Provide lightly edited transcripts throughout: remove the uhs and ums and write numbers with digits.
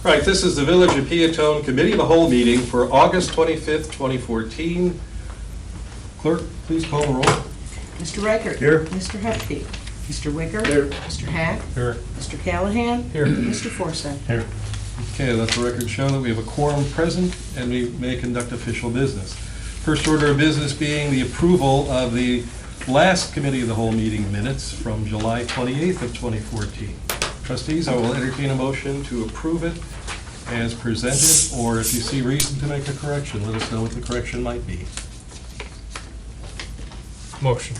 Right, this is the Village of Peotone Committee of the Whole meeting for August 25th, 2014. Clerk, please call the roll. Mr. Reichert. Here. Mr. Hupkey. Mr. Wicker. Here. Mr. Hack. Here. Mr. Callahan. Here. Mr. Forsythe. Here. Okay, let the record show that we have a quorum present and we may conduct official business. First order of business being the approval of the last Committee of the Whole meeting minutes from July 28th of 2014. Trustees, I will entertain a motion to approve it as presented, or if you see reason to make a correction, let us know what the correction might be. Motion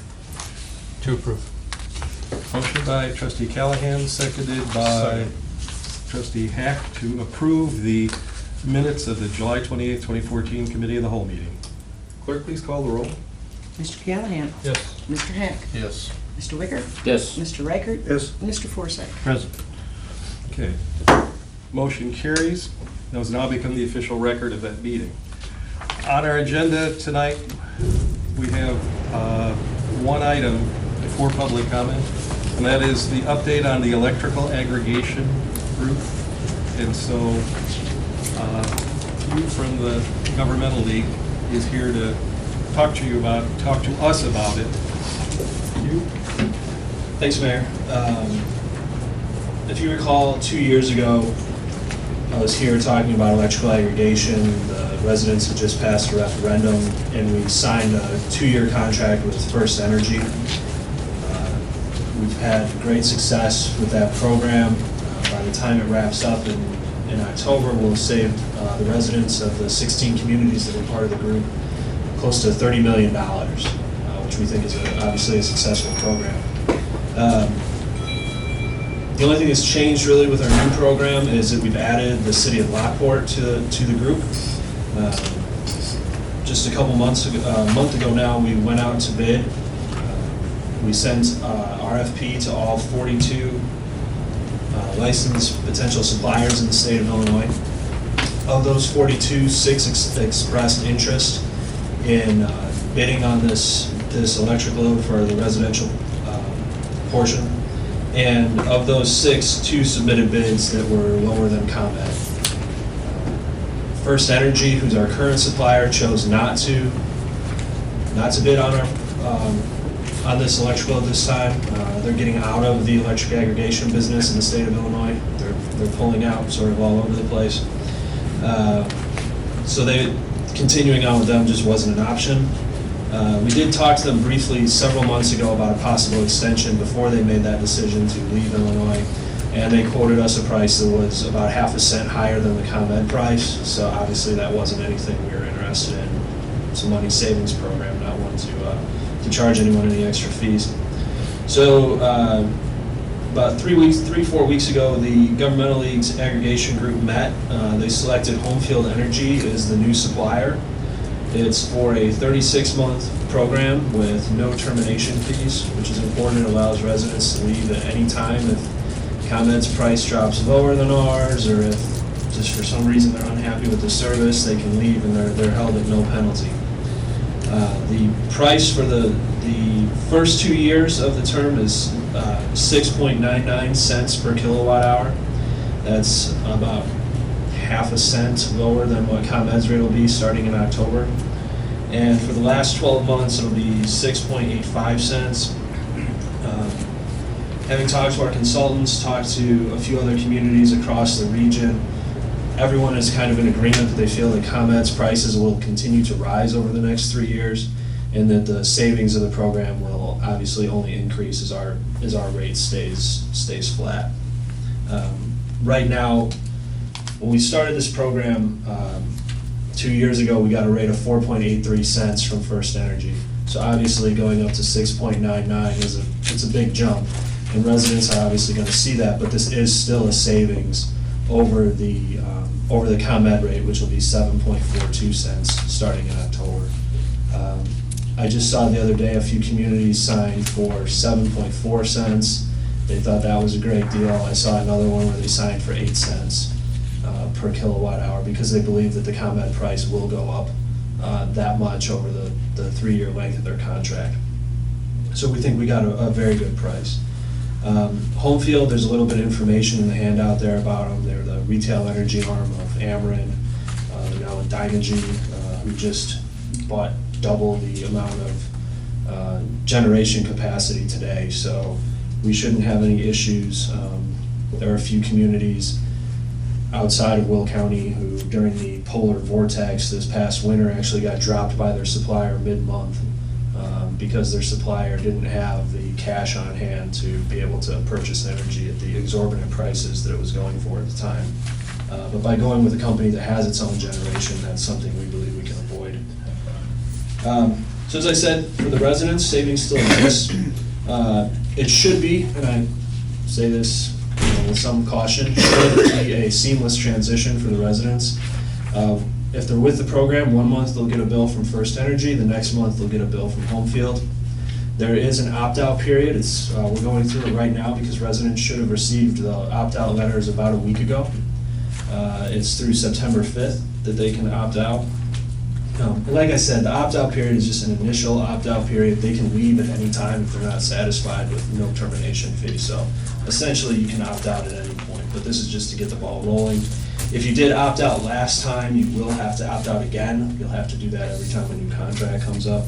to approve. Motion by Trustee Callahan, seconded by Trustee Hack to approve the minutes of the July 28th, 2014 Committee of the Whole meeting. Clerk, please call the roll. Mr. Callahan. Yes. Mr. Hack. Yes. Mr. Wicker. Yes. Mr. Reichert. Yes. Mr. Forsythe. Present. Okay. Motion carries. Those now become the official record of that meeting. On our agenda tonight, we have one item for public comment, and that is the update on the electrical aggregation group. And so you from the Governmental League is here to talk to us about it. You? Thanks, Mayor. If you recall, 2 years ago, I was here talking about electrical aggregation. The residents had just passed a referendum, and we signed a 2-year contract with First Energy. We've had great success with that program. By the time it wraps up in October, we'll save the residents of the 16 communities that are part of the group close to $30 million, which we think is obviously a successful program. The only thing that's changed really with our new program is that we've added the city of Lockport to the group. Just a month ago now, we went out to bid. We sent RFP to all 42 licensed potential suppliers in the state of Illinois. Of those 42, 6 expressed interest in bidding on this electric load for the residential portion. And of those 6, 2 submitted bids that were lower than ComEd. First Energy, who's our current supplier, chose not to bid on on this electric load this time. They're getting out of the electric aggregation business in the state of Illinois. They're pulling out sort of all over the place. So continuing on with them just wasn't an option. We did talk to them briefly several months ago about a possible extension before they made that decision to leave Illinois, and they quoted us a price that was about ½ cent higher than the ComEd price, so obviously that wasn't anything we were interested in. It's a money savings program, not one to charge anyone any extra fees. So about 3-4 weeks ago, the Governmental League's aggregation group met. They selected Homefield Energy as the new supplier. It's for a 36-month program with no termination fees, which is important. It allows residents to leave at any time if ComEd's price drops lower than ours, or if just for some reason they're unhappy with the service, they can leave and they're held at no penalty. The price for the first 2 years of the term is 6.99 cents per kilowatt hour. That's about ½ cent lower than what ComEd's rate will be starting in October. And for the last 12 months, it'll be 6.85 cents. Having talked to our consultants, talked to a few other communities across the region, everyone is kind of in agreement that they feel that ComEd's prices will continue to rise over the next 3 years, and that the savings of the program will obviously only increase as our rate stays flat. Right now, when we started this program 2 years ago, we got a rate of 4.83 cents from First Energy. So obviously going up to 6.99 it's a big jump, and residents are obviously going to see that. But this is still a savings over the ComEd rate, which will be 7.42 cents starting in October. I just saw the other day a few communities signed for 7.4 cents. They thought that was a great deal. I saw another one where they signed for 8 cents per kilowatt hour because they believe that the ComEd price will go up that much over the 3-year length of their contract. So we think we got a very good price. Homefield, there's a little bit of information in the handout there about them. They're the retail energy arm of Ameren, they're now with Dynegy, who just bought double the amount of generation capacity today, so we shouldn't have any issues. There are a few communities outside of Will County who, during the polar vortex this past winter, actually got dropped by their supplier mid-month because their supplier didn't have the cash on hand to be able to purchase energy at the exorbitant prices that it was going for at the time. But by going with a company that has its own generation, that's something we believe we can avoid. So as I said, for the residents, savings still exists. It should be, and I say this with some caution, should be a seamless transition for the residents. If they're with the program, 1 month they'll get a bill from First Energy, the next month they'll get a bill from Homefield. There is an opt-out period. We're going through it right now because residents should have received the opt-out letters about a week ago. It's through September 5th that they can opt out. And like I said, the opt-out period is just an initial opt-out period. They can leave at any time if they're not satisfied with no termination fee. So essentially, you can opt out at any point, but this is just to get the ball rolling. If you did opt out last time, you will have to opt out again. You'll have to do that every time a new contract comes up.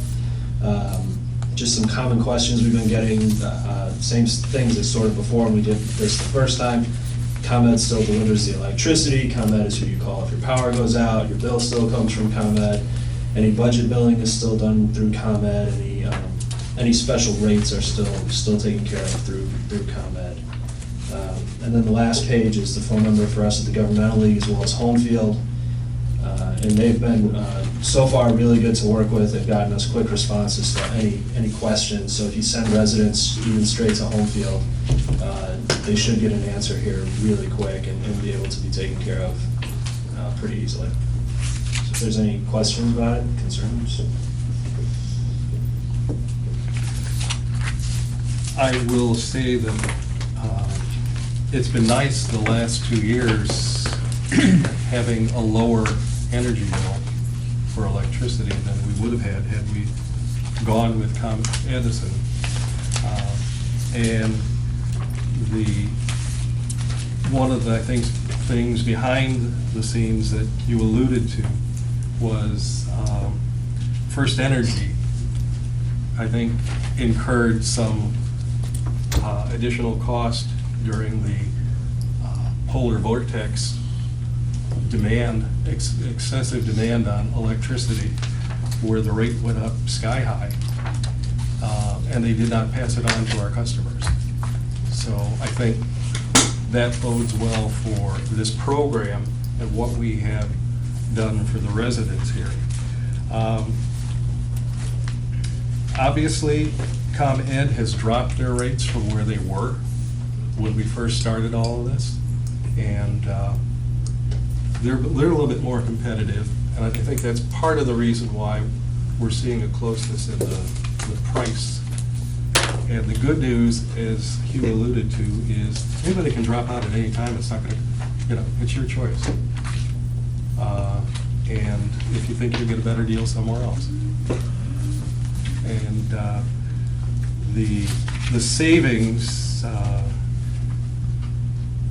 Just some common questions we've been getting, same things as sort of before when we did this the first time. ComEd still delivers the electricity. ComEd is who you call if your power goes out. Your bill still comes from ComEd. Any budget billing is still done through ComEd. Any special rates are still taken care of through ComEd. And then the last page is the phone number for us at the Governmental League as well as Homefield. And they've been so far really good to work with. They've gotten us quick responses to any questions. So if you send residents even straight to Homefield, they should get an answer here really quick and be able to be taken care of pretty easily. So if there's any questions about it, concerns? I will say that it's been nice the last 2 years having a lower energy bill for electricity than we would have had we gone with Edison. And one of the things behind the scenes that you alluded to was First Energy, I think, incurred some additional cost during the polar vortex demand, excessive demand on electricity, where the rate went up sky high, and they did not pass it on to our customers. So I think that bodes well for this program and what we have done for the residents here. Obviously, ComEd has dropped their rates from where they were when we first started all of this, and they're a little bit more competitive, and I think that's part of the reason why we're seeing a closeness in the price. And the good news, as Hugh alluded to, is anybody can drop out at any time. It's not going to, it's your choice. And if you think you'll get a better deal somewhere else. And the savings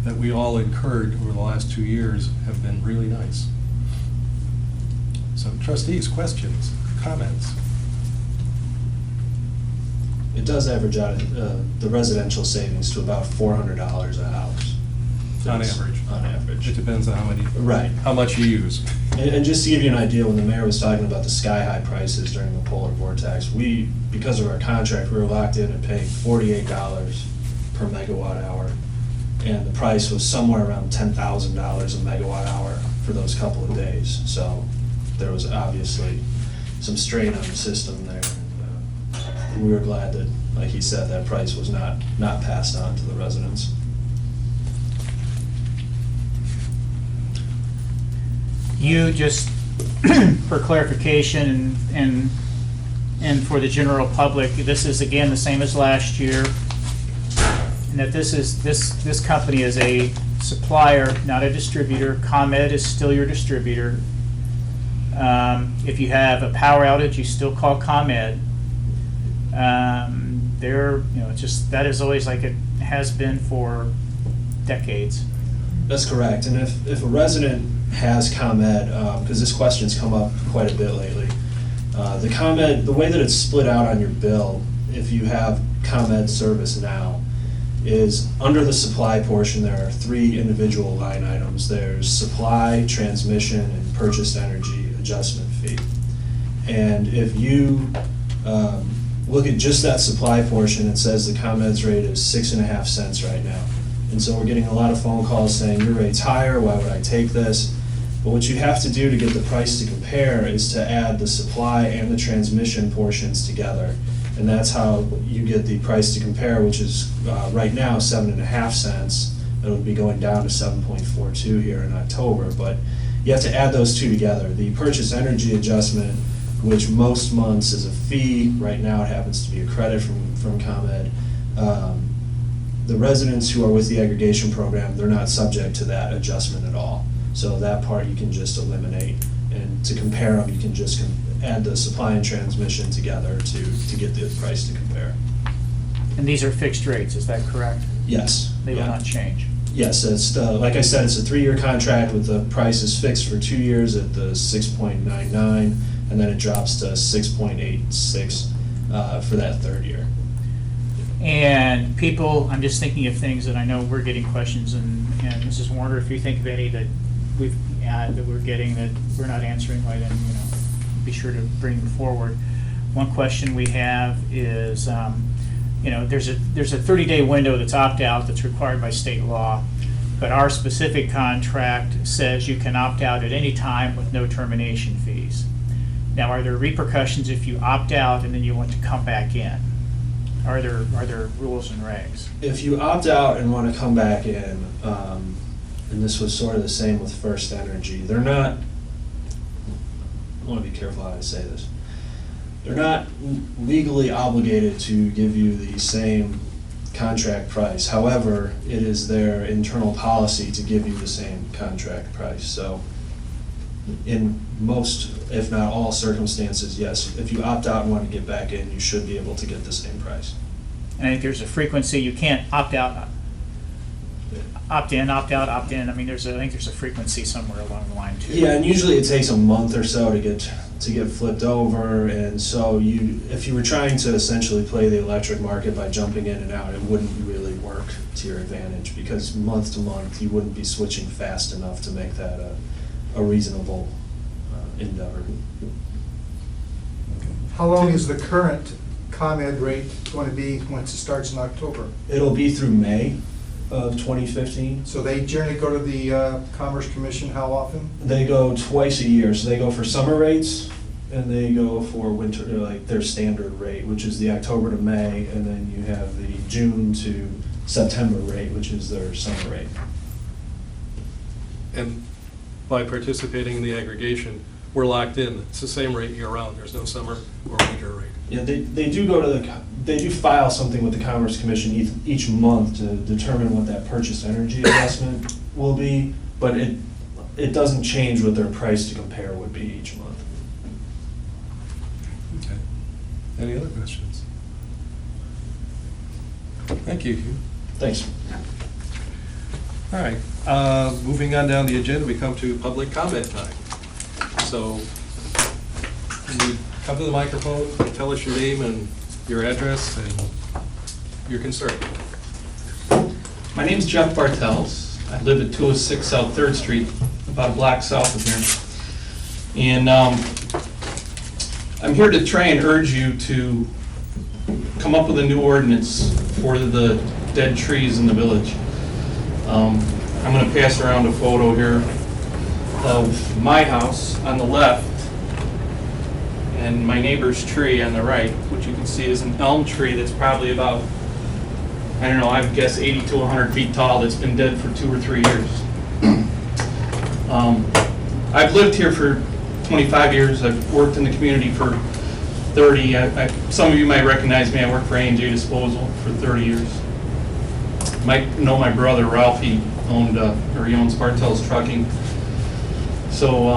that we all incurred over the last 2 years have been really nice. So trustees, questions, comments? It does average out the residential savings to about $400 a house. On average. On average. It depends on Right. how much you use. And just to give you an idea, when the mayor was talking about the sky-high prices during the polar vortex, because of our contract, we were locked in and paying $48 per megawatt hour. And the price was somewhere around $10,000 a megawatt hour for those couple of days. So there was obviously some strain on the system there. We were glad that, like he said, that price was not passed on to the residents. You just, for clarification and for the general public, this is again the same as last year, and that this company is a supplier, not a distributor. ComEd is still your distributor. If you have a power outage, you still call ComEd. It's just, that is always like it has been for decades. That's correct, and if a resident has ComEd, because this question's come up quite a bit lately, the ComEd, the way that it's split out on your bill, if you have ComEd service now, is under the supply portion, there are 3 individual line items. There's supply, transmission, and purchased energy adjustment fee. And if you look at just that supply portion, it says the ComEd's rate is 6.5 cents right now. And so we're getting a lot of phone calls saying, your rate's higher, why would I take this? But what you have to do to get the price to compare is to add the supply and the transmission portions together. And that's how you get the price to compare, which is right now 7.5 cents. It'll be going down to 7.42 here in October. But you have to add those two together. The purchase energy adjustment, which most months is a fee, right now it happens to be a credit from ComEd. The residents who are with the aggregation program, they're not subject to that adjustment at all. So that part you can just eliminate. And to compare them, you can just add the supply and transmission together to get the price to compare. And these are fixed rates, is that correct? Yes. They will yeah. not change? Yes, it's, like I said, it's a 3-year contract with the price is fixed for 2 years at the 6.99, and then it drops to 6.86 for that 3rd year. And people, I'm just thinking of things that I know we're getting questions, and Mrs. Warner, if you think of any that we're getting that we're not answering, why then, be sure to bring them forward. One question we have is, there's a 30-day window that's opt-out that's required by state law, but our specific contract says you can opt out at any time with no termination fees. Now, are there repercussions if you opt out and then you want to come back in? Are there rules and regs? If you opt out and want to come back in, and this was sort of the same with First Energy, they're not, I want to be careful how I say this, they're not legally obligated to give you the same contract price. However, it is their internal policy to give you the same contract price. So in most, if not all circumstances, yes, if you opt out and want to get back in, you should be able to get the same price. And I think there's a frequency, you can't opt out, opt in, opt out, opt in. I mean, I think there's a frequency somewhere along the line too. Yeah, and usually it takes a month or so to get flipped over, and so if you were trying to essentially play the electric market by jumping in and out, it wouldn't really work to your advantage, because month to month you wouldn't be switching fast enough to make that a reasonable endeavor. How long is the current ComEd rate going to be once it starts in October? It'll be through May of 2015. So they generally go to the Commerce Commission how often? They go twice a year, so they go for summer rates and they go for winter, like their standard rate, which is the October to May, and then you have the June to September rate, which is their summer rate. And by participating in the aggregation, we're locked in. It's the same rate year-round. There's no summer or winter rate. Yeah, they do go to they do file something with the Commerce Commission each month to determine what that purchased energy adjustment will be, but it doesn't change what their price to compare would be each month. Okay. Any other questions? Thank you, Hugh. Thanks. All right, moving on down the agenda, we come to public comment time. So, can you come to the microphone, tell us your name and your address and your concern? My name's Jeff Bartels. I live at 206 South 3rd Street, about a block south of here. And I'm here to try and urge you to come up with a new ordinance for the dead trees in the village. I'm going to pass around a photo here of my house on the left and my neighbor's tree on the right, which you can see is an elm tree that's probably about, I don't know, I would guess 80 to 100 feet tall, that's been dead for 2 or 3 years. I've lived here for 25 years. I've worked in the community for 30. Some of you might recognize me. I worked for A&J Disposal for 30 years. Might know my brother Ralph. He owns Bartels Trucking. So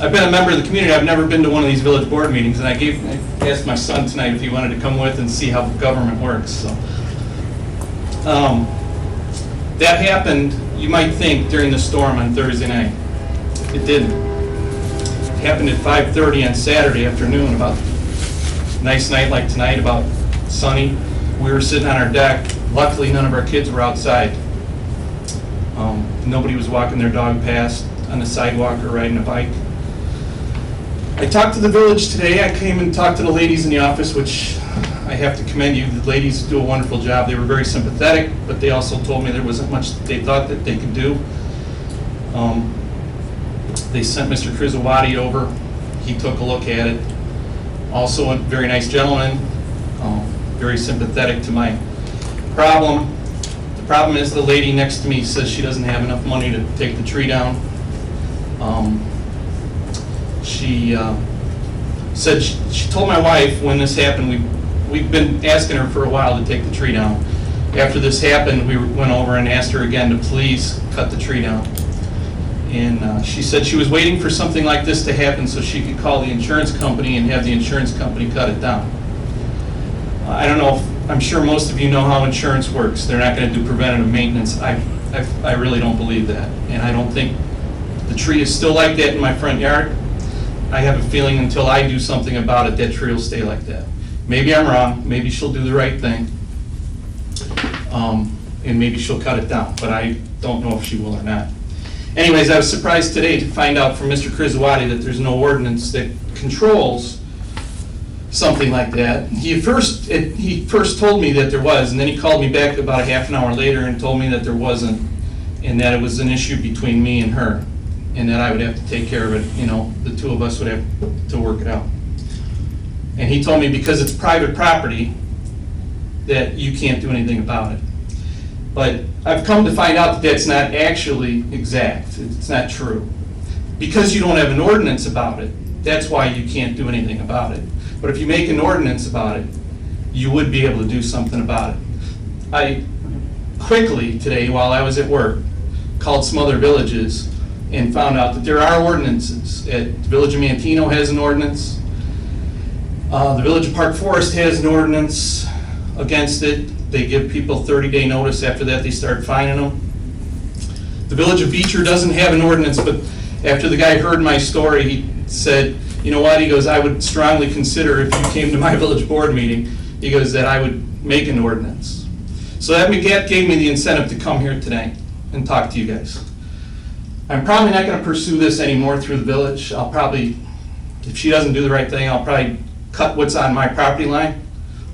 I've been a member of the community. I've never been to one of these village board meetings, and I asked my son tonight if he wanted to come with and see how government works. So That happened, you might think, during the storm on Thursday night. It didn't. It happened at 5:30 on Saturday afternoon, about a nice night like tonight, about sunny. We were sitting on our deck. Luckily, none of our kids were outside. Nobody was walking their dog past on the sidewalk or riding a bike. I talked to the village today. I came and talked to the ladies in the office, which I have to commend you. The ladies do a wonderful job. They were very sympathetic, but they also told me there wasn't much that they thought that they could do. They sent Mr. Krizawati over. He took a look at it. Also a very nice gentleman, very sympathetic to my problem. The problem is the lady next to me says she doesn't have enough money to take the tree down. She said she told my wife when this happened, we've been asking her for a while to take the tree down. After this happened, we went over and asked her again to please cut the tree down. And she said she was waiting for something like this to happen so she could call the insurance company and have the insurance company cut it down. I don't know, I'm sure most of you know how insurance works. They're not going to do preventative maintenance. I really don't believe that. And I don't think the tree is still like that in my front yard. I have a feeling until I do something about it, that tree will stay like that. Maybe I'm wrong, maybe she'll do the right thing, and maybe she'll cut it down, but I don't know if she will or not. Anyways, I was surprised today to find out from Mr. Krizawati that there's no ordinance that controls something like that. He first told me that there was, and then he called me back about a half an hour later and told me that there wasn't, and that it was an issue between me and her, and that I would have to take care of it, the two of us would have to work it out. And he told me because it's private property, that you can't do anything about it. But I've come to find out that that's not actually exact. It's not true. Because you don't have an ordinance about it, that's why you can't do anything about it. But if you make an ordinance about it, you would be able to do something about it. I quickly today, while I was at work, called some other villages and found out that there are ordinances. The Village of Mantino has an ordinance. The Village of Park Forest has an ordinance against it. They give people 30-day notice. After that, they start fining them. The Village of Beecher doesn't have an ordinance, but after the guy heard my story, he said, you know what, he goes, I would strongly consider if you came to my village board meeting, he goes, that I would make an ordinance. So that gave me the incentive to come here today and talk to you guys. I'm probably not going to pursue this anymore through the village. I'll probably, if she doesn't do the right thing, I'll probably cut what's on my property line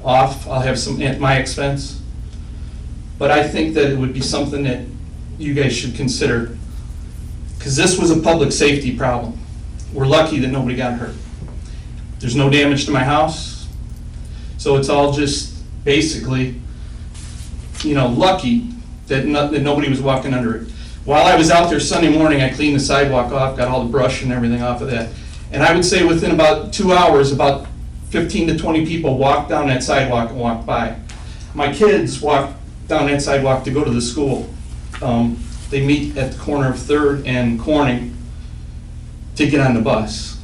off. I'll have some at my expense. But I think that it would be something that you guys should consider, because this was a public safety problem. We're lucky that nobody got hurt. There's no damage to my house. So it's all just basically, lucky that nobody was walking under it. While I was out there Sunday morning, I cleaned the sidewalk off, got all the brush and everything off of that. And I would say within about 2 hours, about 15 to 20 people walked down that sidewalk and walked by. My kids walked down that sidewalk to go to the school. They meet at the corner of 3rd and Corning to get on the bus.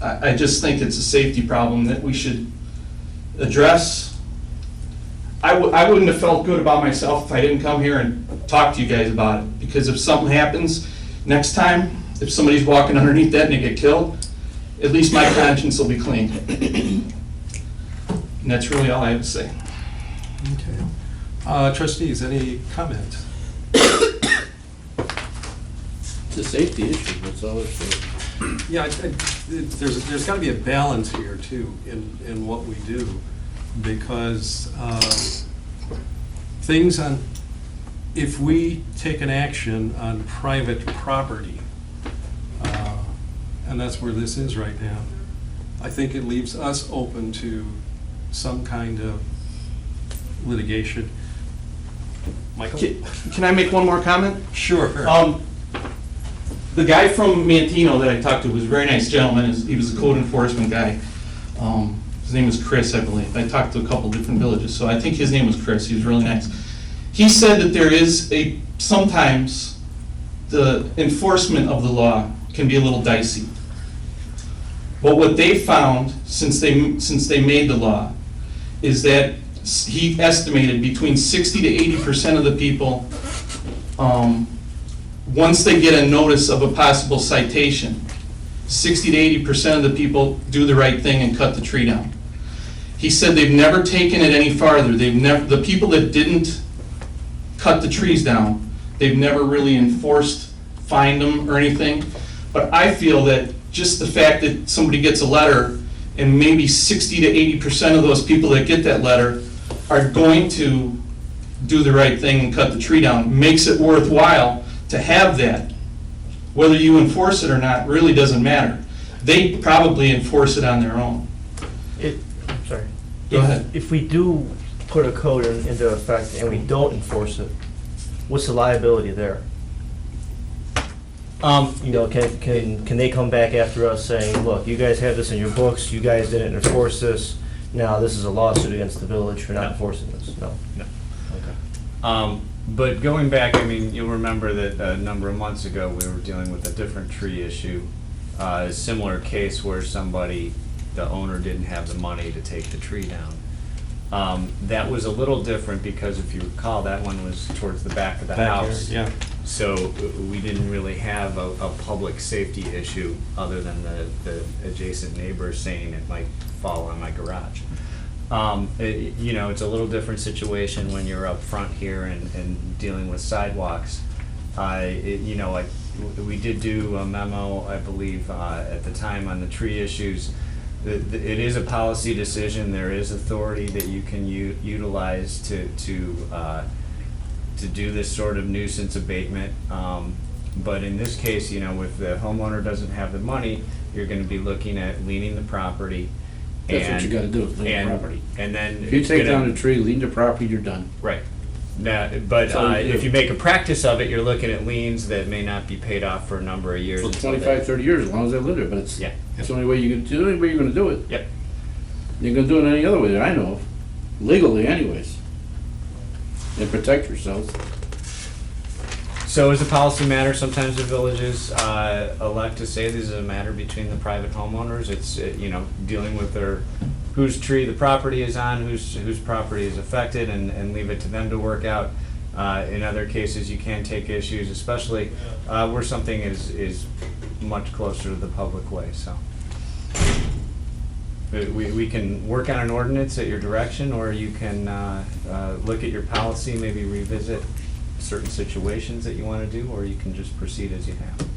I just think it's a safety problem that we should address. I wouldn't have felt good about myself if I didn't come here and talk to you guys about it, because if something happens next time, if somebody's walking underneath that and they get killed, at least my conscience will be clean. And that's really all I have to say. Okay. Trustees, any comments? It's a safety issue, that's all it's for. Yeah, there's got to be a balance here too in what we do, because if we take an action on private property, and that's where this is right now, I think it leaves us open to some kind of litigation. Michael? Can I make one more comment? Sure. The guy from Mantino that I talked to was a very nice gentleman. He was a code enforcement guy. His name was Chris, I believe. I talked to a couple different villages, so I think his name was Chris. He was really nice. He said that there is sometimes the enforcement of the law can be a little dicey. But what they found since they made the law is that he estimated between 60 to 80% of the people once they get a notice of a possible citation, 60 to 80% of the people do the right thing and cut the tree down. He said they've never taken it any farther. The people that didn't cut the trees down, they've never really enforced, fined them or anything. But I feel that just the fact that somebody gets a letter and maybe 60 to 80% of those people that get that letter are going to do the right thing and cut the tree down makes it worthwhile to have that. Whether you enforce it or not really doesn't matter. They probably enforce it on their own. I'm sorry. Go ahead. If we do put a code into effect and we don't enforce it, what's the liability there? You know, can they come back after us saying, look, you guys have this in your books, you guys didn't enforce this, now this is a lawsuit against the village for not enforcing this? No? No. Okay. But going back, I mean, you'll remember that a number of months ago, we were dealing with a different tree issue. A similar case where the owner didn't have the money to take the tree down. That was a little different because if you recall, that one was towards the back of the house. Yeah. So we didn't really have a public safety issue other than the adjacent neighbors saying it might fall on my garage. You know, it's a little different situation when you're up front here and dealing with sidewalks. You know, like, we did do a memo, I believe, at the time on the tree issues. It is a policy decision. There is authority that you can utilize to do this sort of nuisance abatement. But in this case, you know, if the homeowner doesn't have the money, you're gonna be looking at leaning the property. That's what you gotta do, is lean the property. And then. If you it's take gonna- down a tree, lean the property, you're done. Right. Now, but That's all you if do. you make a practice of it, you're looking at liens that may not be paid off for a number of years. For until 25, 30 years, as long as they live there, but it's, Yeah. it's the only way you're gonna do it. Yep. You're gonna do it any other way that I know of, legally anyways. And protect yourselves. So as a policy matter, sometimes the villages elect to say this is a matter between the private homeowners. It's, you know, dealing with whose tree the property is on, whose property is affected, and leave it to them to work out. In other cases, you can take issues, especially where something is much closer to the public way, so. We can work on an ordinance at your direction, or you can look at your policy, maybe revisit certain situations that you want to do, or you can just proceed as you have.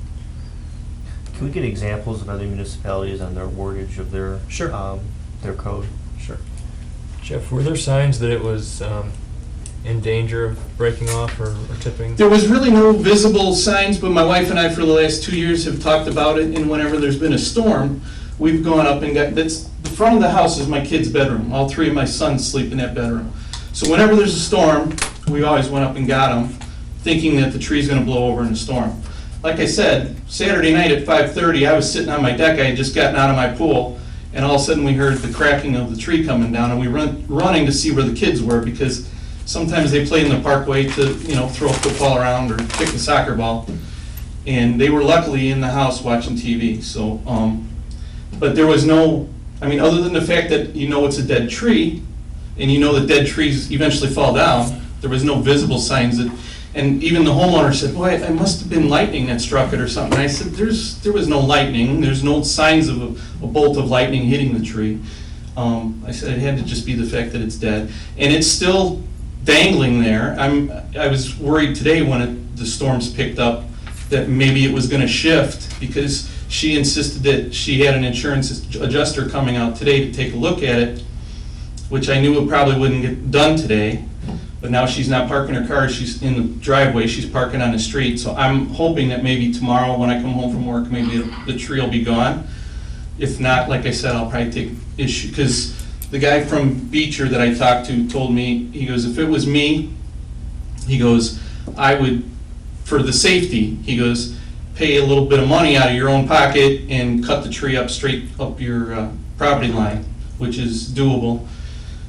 Can we get examples of other municipalities on their wordage of their Sure. their code? Sure. Jeff, were there signs that it was in danger of breaking off or tipping? There was really no visible signs, but my wife and I for the last 2 years have talked about it, and whenever there's been a storm, we've gone up and the front of the house is my kid's bedroom. All three of my sons sleep in that bedroom. So whenever there's a storm, we always went up and got them, thinking that the tree's gonna blow over in a storm. Like I said, Saturday night at 5:30, I was sitting on my deck, I had just gotten out of my pool, and all of a sudden we heard the cracking of the tree coming down, and we running to see where the kids were, because sometimes they play in the parkway to, you know, throw a football around or kick a soccer ball. And they were luckily in the house watching TV, so, but there was no, I mean, other than the fact that you know it's a dead tree, and you know that dead trees eventually fall down, there was no visible signs that, and even the homeowner said, well, it must have been lightning that struck it or something. And I said, there was no lightning, there's no signs of a bolt of lightning hitting the tree. I said it had to just be the fact that it's dead. And it's still dangling there. I was worried today when the storms picked up that maybe it was gonna shift, because she insisted that she had an insurance adjuster coming out today to take a look at it, which I knew it probably wouldn't get done today. But now she's not parking her car, she's in the driveway, she's parking on the street. So I'm hoping that maybe tomorrow when I come home from work, maybe the tree will be gone. If not, like I said, I'll probably take issue, because the guy from Beecher that I talked to told me, he goes, if it was me, he goes, I would, for the safety, he goes, pay a little bit of money out of your own pocket and cut the tree up straight up your property line, which is doable.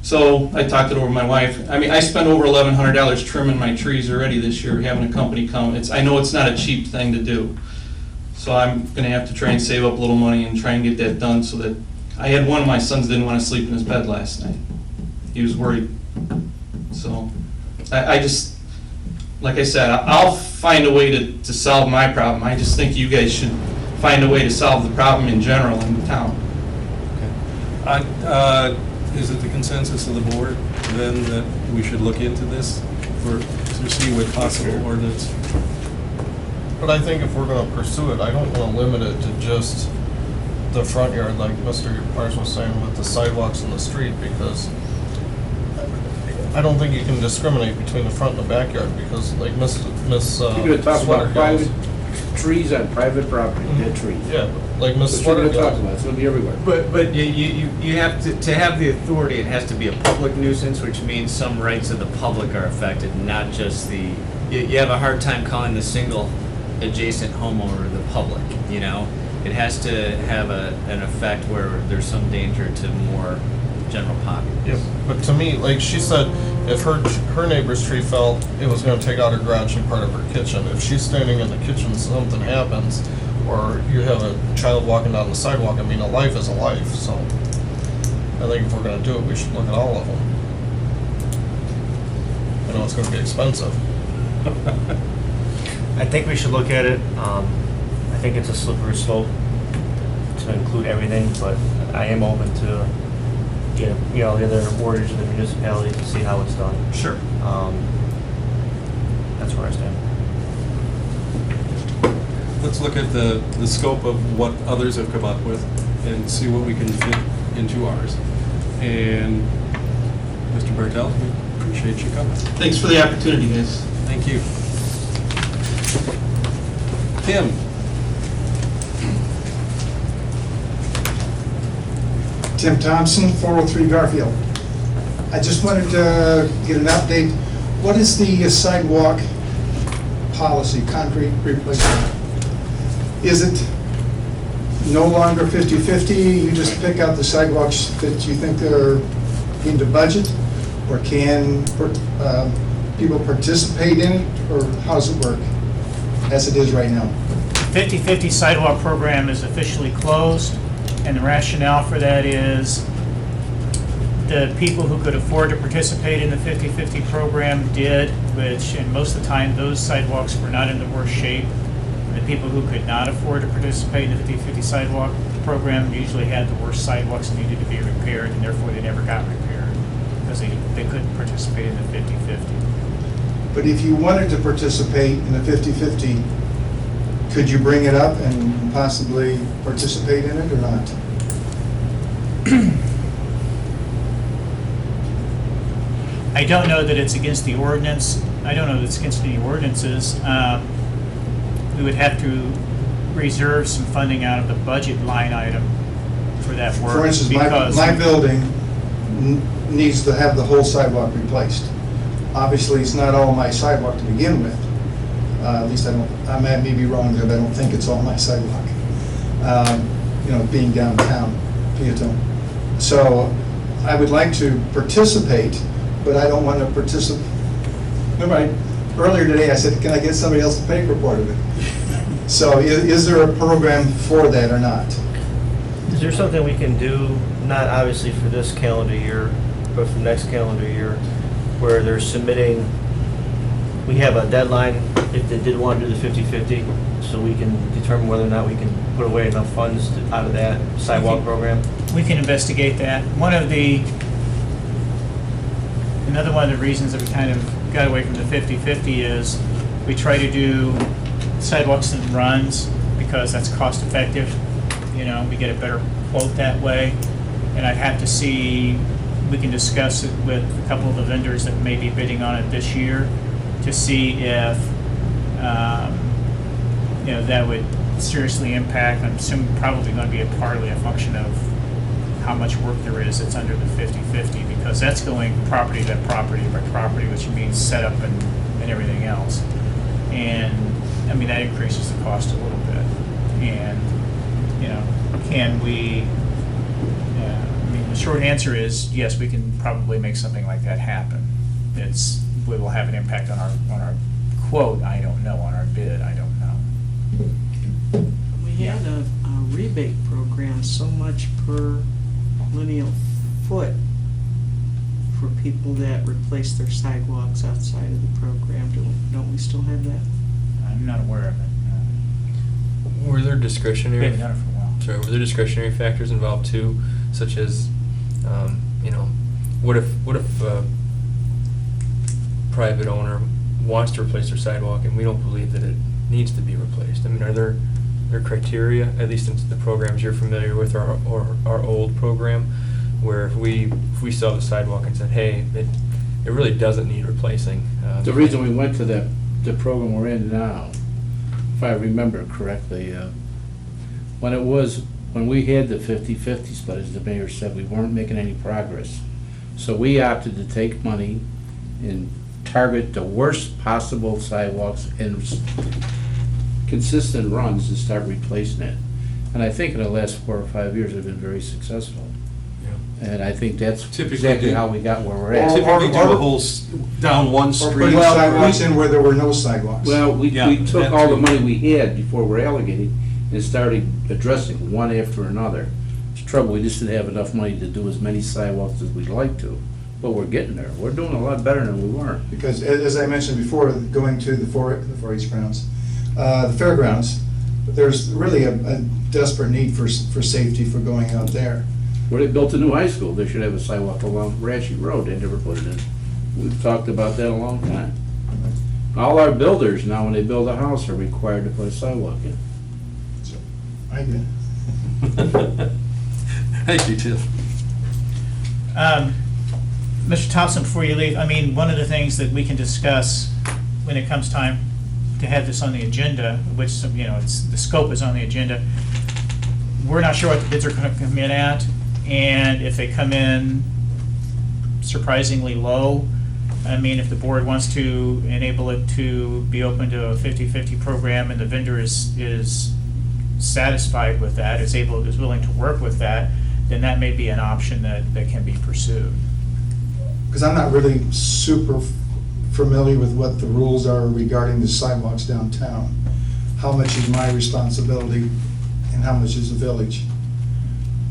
So I talked it over with my wife. I mean, I spent over $1,100 trimming my trees already this year, having a company come. I know it's not a cheap thing to do. So I'm gonna have to try and save up a little money and try and get that done, so that, I had one of my sons didn't wanna sleep in his bed last night. He was worried. So, I just, like I said, I'll find a way to solve my problem. I just think you guys should find a way to solve the problem in general in the town. Is it the consensus of the board then that we should look into this to see what possible ordinance? But I think if we're gonna pursue it, I don't wanna limit it to just the front yard, like Mr. Myers was saying with the sidewalks in the street, because I don't think you can discriminate between the front and the backyard, because like Miss You're gonna talk Sweater about private goes- trees on private property, dead trees. Yeah, like Miss That's what Sweater you're gonna talk goes. about, it's gonna be everywhere. But you have to have the authority, it has to be a public nuisance, which means some rights of the public are affected, not just the, you have a hard time calling the single adjacent homeowner the public, you know? It has to have an effect where there's some danger to more general populace. Yeah, but to me, like she said, if her neighbor's tree fell, it was gonna take out her garage and part of her kitchen. If she's standing in the kitchen, something happens, or you have a child walking down the sidewalk, I mean, a life is a life, so I think if we're gonna do it, we should look at all of them. I know it's gonna be expensive. I think we should look at it. I think it's a slippery slope to include everything, but I am open to get, the other wordage of the municipality to see how it's done. Sure. That's where I stand. Let's look at the scope of what others have come up with and see what we can fit into ours. And Mr. Bartel, we appreciate you coming. Thanks for the opportunity, guys. Thank you. Tim? Tim Thompson, 403 Garfield. I just wanted to get an update. What is the sidewalk policy, concrete replacement? Is it no longer 50/50? You just pick out the sidewalks that you think are into budget? Or can people participate in it? Or how does it work as it is right now? 50/50 sidewalk program is officially closed, and the rationale for that is the people who could afford to participate in the 50/50 program did, which, and most of the time, those sidewalks were not in the worst shape. The people who could not afford to participate in the 50/50 sidewalk program usually had the worst sidewalks and needed to be repaired, and therefore they never got repaired, because they couldn't participate in the 50/50. But if you wanted to participate in the 50/50, could you bring it up and possibly participate in it or not? I don't know that it's against the ordinance. I don't know that it's against any ordinances. We would have to reserve some funding out of the budget line item for that work. For instance, because my building needs to have the whole sidewalk replaced. Obviously, it's not all my sidewalk to begin with. At least I may be wrong there, but I don't think it's all my sidewalk. Being downtown, Peotone. So I would like to participate, but I don't want to participate. Remember, earlier today I said, can I get somebody else to pay for part of it? So is there a program for that or not? Is there something we can do, not obviously for this calendar year, but for next calendar year, where they're submitting, we have a deadline if they did want to do the 50/50, so we can determine whether or not we can put away enough funds out of that sidewalk program? we can investigate that. Another one of the reasons that we kind of got away from the 50/50 is we try to do sidewalks and runs because that's cost effective. We get a better quote that way. And I'd have to see, we can discuss it with a couple of the vendors that may be bidding on it this year to see if, that would seriously impact. I'm assuming probably going to be partly a function of how much work there is that's under the 50/50, because that's going property by property by property, which means setup and everything else. And, that increases the cost a little bit. And, can we, the short answer is, yes, we can probably make something like that happen. We will have an impact on our quote, I don't know, on our bid, I don't know. We had a rebate program, so much per lineal foot for people that replace their sidewalks outside of the program. Don't we still have that? I'm not aware of it. Were there We discretionary? haven't done it for a while. Sorry, were there discretionary factors involved too, such as, you know, what if a private owner wants to replace their sidewalk and we don't believe that it needs to be replaced? I mean, are there criteria, at least in the programs you're familiar with, or our old program, where if we saw the sidewalk and said, hey, it really doesn't need replacing? The reason we went to the program we're in now, if I remember correctly, when we had the 50-50 split, as the mayor said, we weren't making any progress. So we opted to take money and target the worst possible sidewalks and consistent runs and start replacing it. And I think in the last 4 or 5 years, we've been very successful. And I think that's Typically exactly do- how we got where we're at. Typically do a whole, down one Or street. putting sidewalks in where there were no sidewalks. Well, we Yeah, took that all the too. money we had before we're allocating and started addressing one after another. It's trouble, we just didn't have enough money to do as many sidewalks as we'd like to, but we're getting there. We're doing a lot better than we were. Because as I mentioned before, going to the 4-H grounds, the fairgrounds, there's really a desperate need for safety for going out there. Where they built a new high school, they should have a sidewalk along Ratchet Road, they never put it in. We've talked about that a long time. All our builders now, when they build a house, are required to put a sidewalk in. So, I did. Thank you, Tim. Mr. Thompson, before you leave, I mean, one of the things that we can discuss when it comes time to have this on the agenda, which, you know, the scope is on the agenda, we're not sure what the bids are gonna come in at, and if they come in surprisingly low, I mean, if the board wants to enable it to be open to a 50-50 program and the vendor is satisfied with that, is willing to work with that, then that may be an option that can be pursued. Because I'm not really super familiar with what the rules are regarding the sidewalks downtown. How much is my responsibility and how much is the village?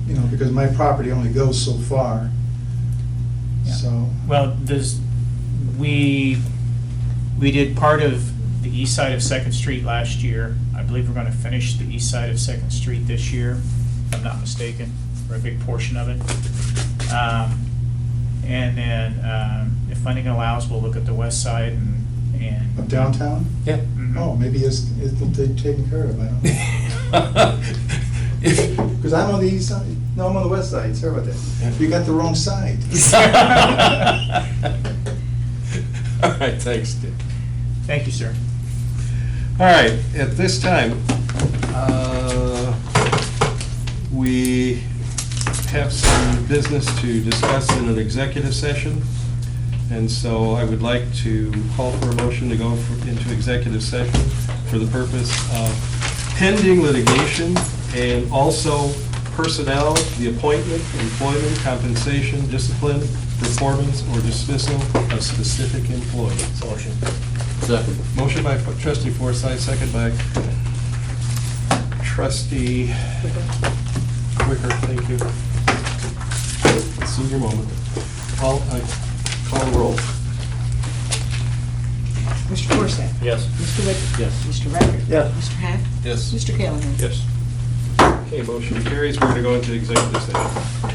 You know, because my property only goes so far. Yeah. So, Well, we did part of the east side of Second Street last year. I believe we're gonna finish the east side of Second Street this year, if I'm not mistaken, or a big portion of it. And then, if funding allows, we'll look at the west side and. of downtown? Yeah. Mhm. Oh, maybe it'll be taken care of, I don't know. Because I'm on the east side. No, I'm on the west side, sorry about that. You got the wrong side. All right, thanks, Tim. Thank you, sir. All right, at this time, we have some business to discuss in an executive session. And so I would like to call for a motion to go into executive session for the purpose of pending litigation and also personnel, the appointment, employment, compensation, discipline, performance, or dismissal of specific employees. Motion. Second. Motion by trustee Forsythe, second by trustee Wicker. Thank you. Senior moment. Call the roll. Mr. Forsythe? Yes. Mr. Wicker? Yes. Mr. Riker? Yes. Mr. Hack? Yes. Mr. Callahan? Yes. Okay, motion carries. We're going to go into executive session.